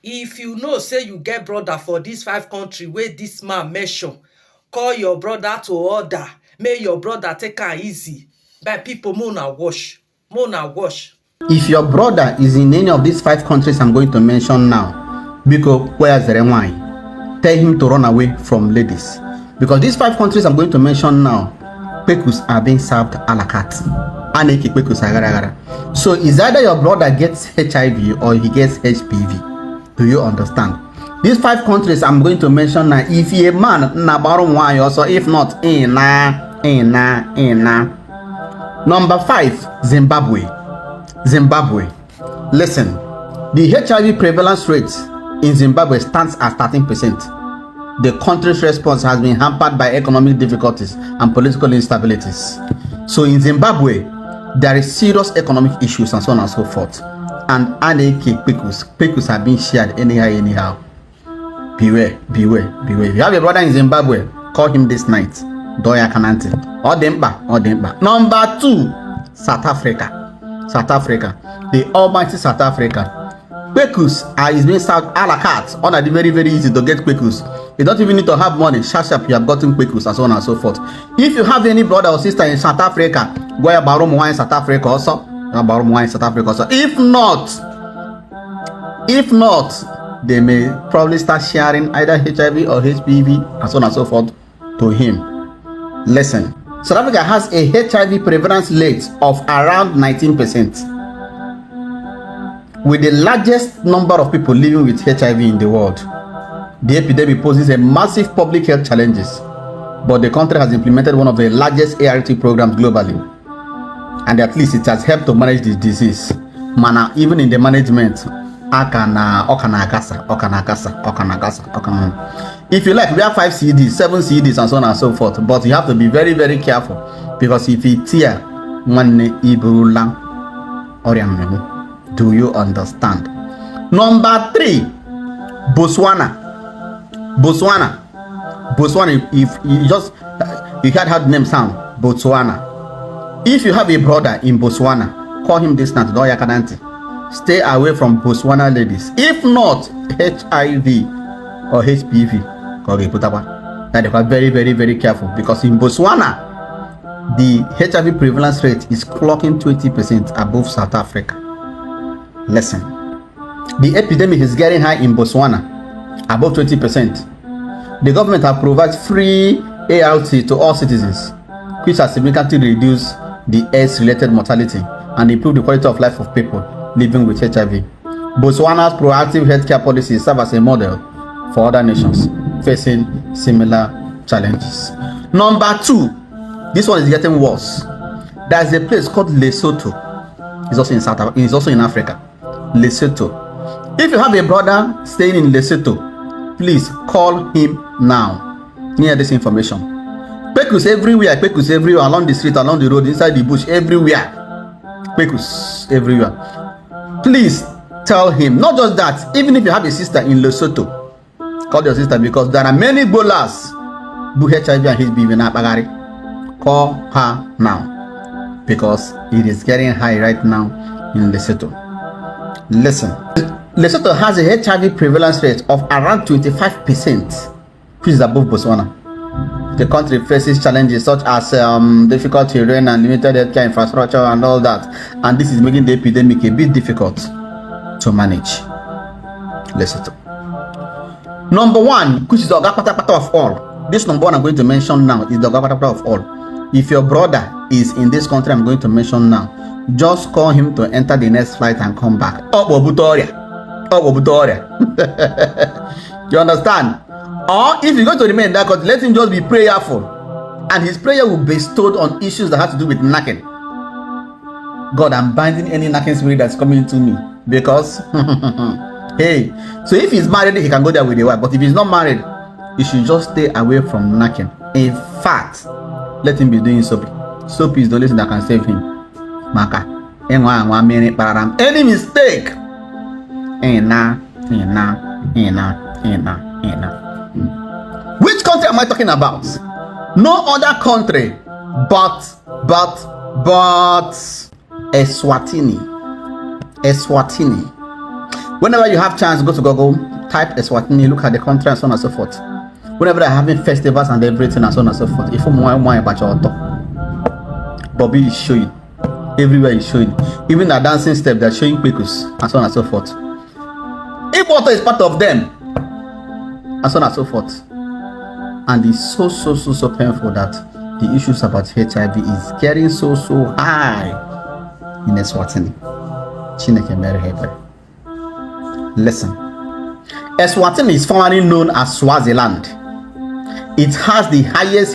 If you know say you get brother for dis 5 country wey dis man mention, call your brother to order, make your brother take am easy. By pipo, make una watch, make una watch. If your brother is in any of these 5 countries I'm going to mention now, because where's the wine? Tell him to run away from ladies. Because these 5 countries I'm going to mention now, Kepcus are being served a la carte. So it's either your brother gets HIV or he gets HPV. Do you understand? These 5 countries I'm going to mention now, if you're a man, na barum wine also, if not, Number 5, Zimbabwe. Zimbabwe. Listen, the HIV prevalence rate in Zimbabwe stands at 13%. The country's response has been hampered by economic difficulties and political instabilities. So in Zimbabwe, there is serious economic issues and so on and so forth. And Kepcus have been shared anyhow. Beware. If you have a brother in Zimbabwe, call him this night. Doya Kanante. Odemba. Number 2, South Africa. The almighty South Africa. Kepcus is being served a la carte. On a very easy to get Kepcus. You don't even need to have money. Sharp, you have gotten Kepcus and so on and so forth. If you have any brother or sister in South Africa, go to Barum wine South Africa also. If not, they may probably start sharing either HIV or HPV and so on and so forth to him. Listen, South Africa has a HIV prevalence rate of around 19%, with the largest number of people living with HIV in the world. The epidemic poses a massive public health challenges, but the country has implemented one of the largest ART programs globally, and at least it has helped to manage the disease. Even in the management, if you like, we have 5 CDs, 7 CDs, and so on and so forth. But you have to be very careful, because if you tear one iburulang, do you understand? Number 3, Botswana. If you just had how the name sound, Botswana. If you have a brother in Botswana, call him this night. Doya Kanante. Stay away from Botswana ladies. If not HIV or HPV, that they are very careful, because in Botswana the HIV prevalence rate is clocking 20% above South Africa. Listen, the epidemic is getting high in Botswana, above 20%. The government have provided free ART to all citizens, which has significantly reduced the AIDS-related mortality and improved the quality of life of people living with HIV. Botswana's proactive healthcare policies serve as a model for other nations facing similar challenges. Number 2, this one is getting worse. There's a place called Lesotho. It's also in Africa. Lesotho. If you have a brother staying in Lesotho, please call him now. Near this information. Kepcus everywhere, along the street, along the road, inside the bush, everywhere. Kepcus everywhere. Please tell him. Not just that, even if you have a sister in Lesotho, call your sister, because there are many bolas who HIV and HPV now. Call her now, because it is getting high right now in Lesotho. Listen, Lesotho has a HIV prevalence rate of around 25%, which is above Botswana. The country faces challenges such as difficult terrain and limited healthcare infrastructure and all that, and this is making the epidemic a bit difficult to manage. Lesotho. Number 1, which is the Ogapatapata of all. This number 1 I'm going to mention now is the Ogapatapata of all. If your brother is in this country I'm going to mention now, just call him to enter the next flight and come back. You understand? Or if you're going to remain in that country, let him just be prayerful, and his prayer will be bestowed on issues that have to do with knacking. God, I'm binding any knacking spirit that's coming to me, because hey, so if he's married, he can go there with a wife, but if he's not married, he should just stay away from knacking. In fact, let him be doing soapy. Soapy is the only thing that can save him. Any mistake, which country am I talking about? No other country but Eswatini. Whenever you have chance, go to Google, type Eswatini, look at the country and so on and so forth. Whenever they're having festivals and everything and so on and so forth, if more about your Bobby is showing. Everywhere is showing. Even a dancing step, they're showing Kepcus and so on and so forth. Iboto is part of them. And so on and so forth. And it's so painful that the issues about HIV is getting so high in Eswatini. Chineke mere hebe. Listen. Eswatini is formerly known as Swaziland. It has the highest